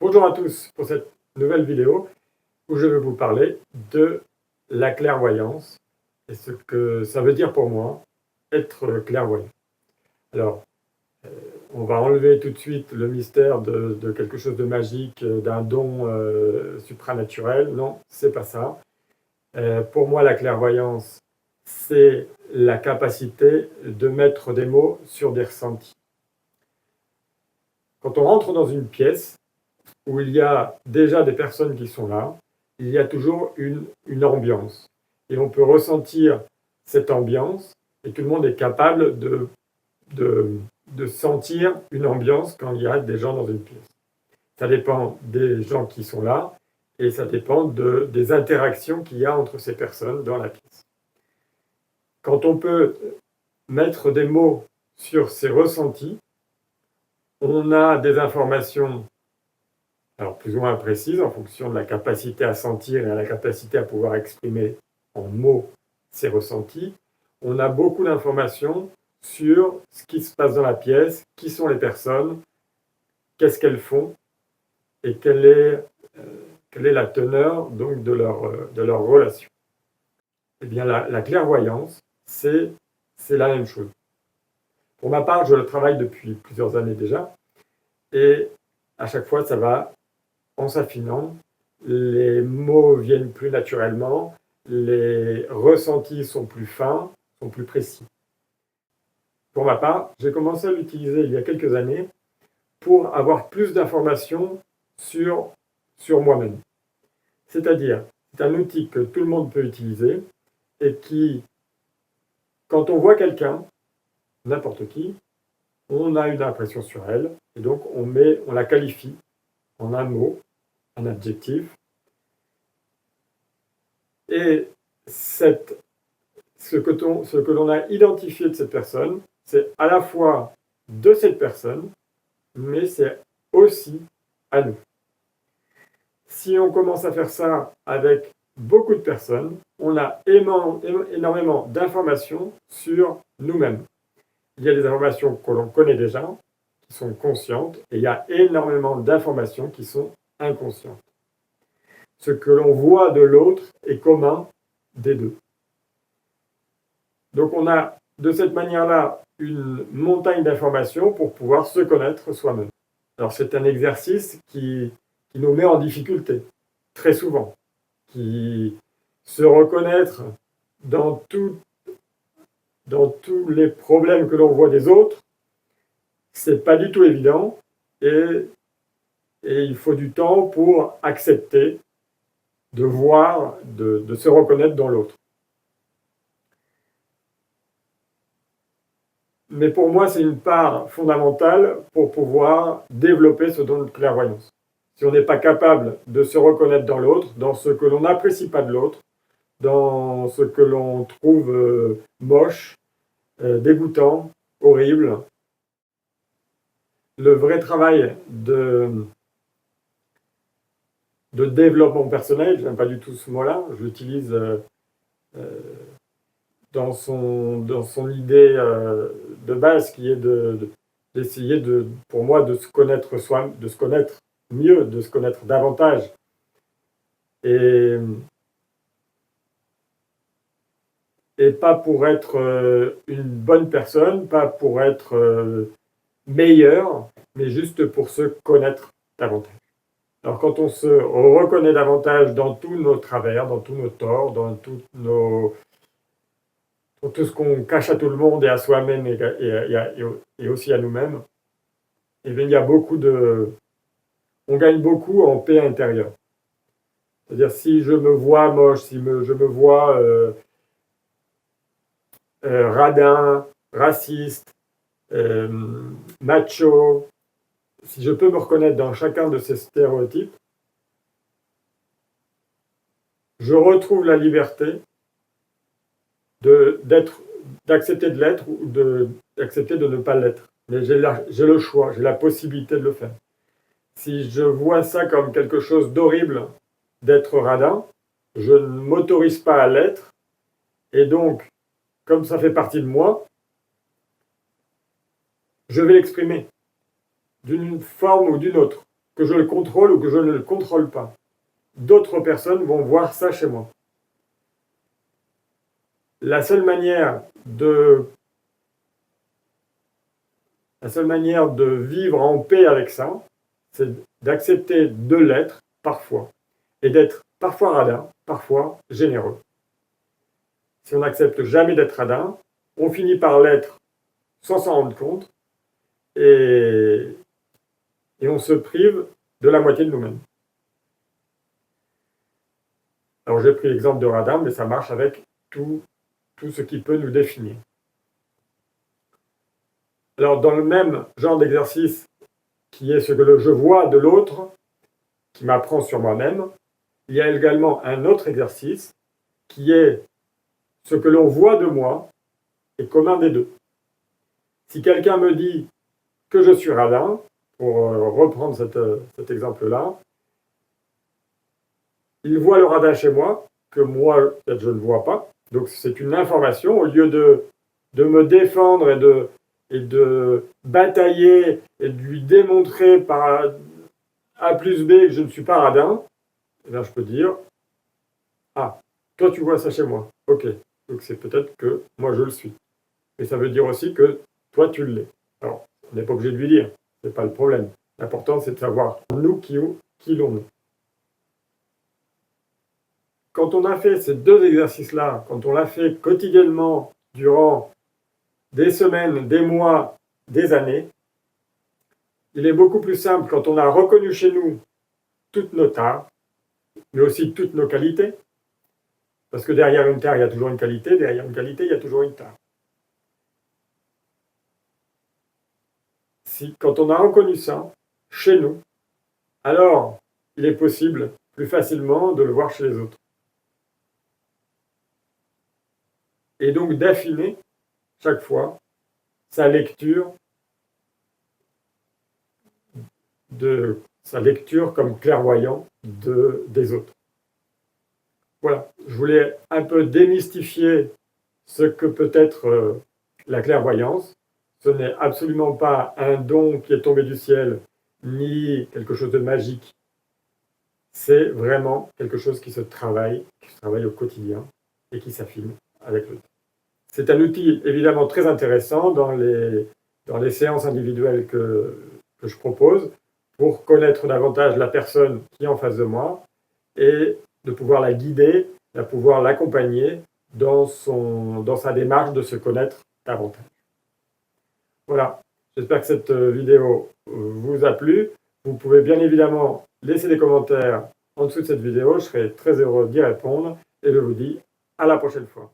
Bonjour à tous pour cette nouvelle vidéo où je vais vous parler de la clairvoyance et ce que ça veut dire pour moi être clairvoyant. Alors, on va enlever tout de suite le mystère de quelque chose de magique, d'un don supranaturel. Non, c'est pas ça. Pour moi, la clairvoyance, c'est la capacité de mettre des mots sur des ressentis. Quand on rentre dans une pièce, où il y a déjà des personnes qui sont là, il y a toujours une ambiance. Et on peut ressentir cette ambiance, et tout le monde est capable de sentir une ambiance quand il y a des gens dans une pièce. Ça dépend des gens qui sont là, et ça dépend des interactions qu'il y a entre ces personnes dans la pièce. Quand on peut mettre des mots sur ces ressentis, on a des informations alors plus ou moins précise en fonction de la capacité à sentir et à la capacité à pouvoir exprimer en mots ses ressentis. On a beaucoup d'informations sur ce qui se passe dans la pièce, qui sont les personnes, qu'est-ce qu'elles font et quelle est la teneur donc de leur relation. Eh bien, la clairvoyance, c'est la même chose. Pour ma part, je le travaille depuis plusieurs années déjà, et à chaque fois, ça va en s'affinant, les mots viennent plus naturellement, les ressentis sont plus fins, sont plus précis. Pour ma part, j'ai commencé à l'utiliser il y a quelques années pour avoir plus d'informations sur moi-même. C'est-à-dire, c'est un outil que tout le monde peut utiliser et qui, quand on voit quelqu'un, n'importe qui, on a une impression sur elle et donc on la qualifie en un mot, un adjectif. Et ce que l'on a identifié de cette personne, c'est à la fois de cette personne, mais c'est aussi à nous. Si on commence à faire ça avec beaucoup de personnes, on a énormément d'informations sur nous-mêmes. Il y a des informations que l'on connaît déjà, qui sont conscientes, et il y a énormément d'informations qui sont inconscientes. Ce que l'on voit de l'autre est commun des deux. Donc on a de cette manière-là une montagne d'informations pour pouvoir se connaître soi-même. Alors c'est un exercice qui nous met en difficulté, très souvent. Qui se reconnaître dans tous les problèmes que l'on voit des autres, c'est pas du tout évident et il faut du temps pour accepter de voir, de se reconnaître dans l'autre. Mais pour moi, c'est une part fondamentale pour pouvoir développer ce don de clairvoyance. Si on n'est pas capable de se reconnaître dans l'autre, dans ce que l'on n'apprécie pas de l'autre, dans ce que l'on trouve moche, dégoûtant, horrible, le vrai travail de développement personnel, je n'aime pas du tout ce mot-là, je l'utilise dans son idée de base qui est d'essayer pour moi de se connaître soi, de se connaître mieux, de se connaître davantage. Et pas pour être une bonne personne, pas pour être meilleur, mais juste pour se connaître davantage. Alors quand on se reconnaît davantage dans tous nos travers, dans tous nos torts, dans tout ce qu'on cache à tout le monde et à soi-même et aussi à nous-mêmes, eh bien, il y a on gagne beaucoup en paix intérieure. C'est-à-dire si je me vois moche, si je me vois radin, raciste, macho, si je peux me reconnaître dans chacun de ces stéréotypes, je retrouve la liberté d'accepter de l'être ou d'accepter de ne pas l'être. Mais j'ai le choix, j'ai la possibilité de le faire. Si je vois ça comme quelque chose d'horrible d'être radin, je ne m'autorise pas à l'être, et donc, comme ça fait partie de moi, je vais l'exprimer d'une forme ou d'une autre, que je le contrôle ou que je ne le contrôle pas. D'autres personnes vont voir ça chez moi. La seule manière de vivre en paix avec ça, c'est d'accepter de l'être parfois et d'être parfois radin, parfois généreux. Si on n'accepte jamais d'être radin, on finit par l'être sans s'en rendre compte et on se prive de la moitié de nous-mêmes. Alors j'ai pris l'exemple de radin, mais ça marche avec tout ce qui peut nous définir. Alors dans le même genre d'exercice, qui est ce que je vois de l'autre, qui m'apprend sur moi-même, il y a également un autre exercice qui est ce que l'on voit de moi est commun des deux. Si quelqu'un me dit que je suis radin, pour reprendre cet exemple-là, il voit le radin chez moi, que moi, peut-être je ne vois pas. Donc c'est une information, au lieu de me défendre et de batailler et de lui démontrer par A plus B que je ne suis pas radin, eh bien, je peux dire, ah, toi tu vois ça chez moi, ok, donc c'est peut-être que moi je le suis. Mais ça veut dire aussi que toi tu l'es. Alors, on n'est pas obligé de lui dire, c'est pas le problème. L'important c'est de savoir nous qui l'on est. Quand on a fait ces deux exercices-là, quand on l'a fait quotidiennement durant des semaines, des mois, des années, il est beaucoup plus simple quand on a reconnu chez nous toutes nos tares, mais aussi toutes nos qualités. Parce que derrière une tare, il y a toujours une qualité, derrière une qualité, il y a toujours une tare. Quand on a reconnu ça chez nous, alors il est possible plus facilement de le voir chez les autres. Et donc d'affiner chaque fois sa lecture comme clairvoyant des autres. Voilà, je voulais un peu démystifier ce que peut être la clairvoyance. Ce n'est absolument pas un don qui est tombé du ciel, ni quelque chose de magique. C'est vraiment quelque chose qui se travaille au quotidien et qui s'affine avec le temps. C'est un outil évidemment très intéressant dans les séances individuelles que je propose pour connaître davantage la personne qui est en face de moi et de pouvoir la guider, de pouvoir l'accompagner dans sa démarche de se connaître davantage. Voilà, j'espère que cette vidéo vous a plu. Vous pouvez bien évidemment laisser des commentaires en dessous de cette vidéo, je serai très heureux d'y répondre et je vous dis à la prochaine fois.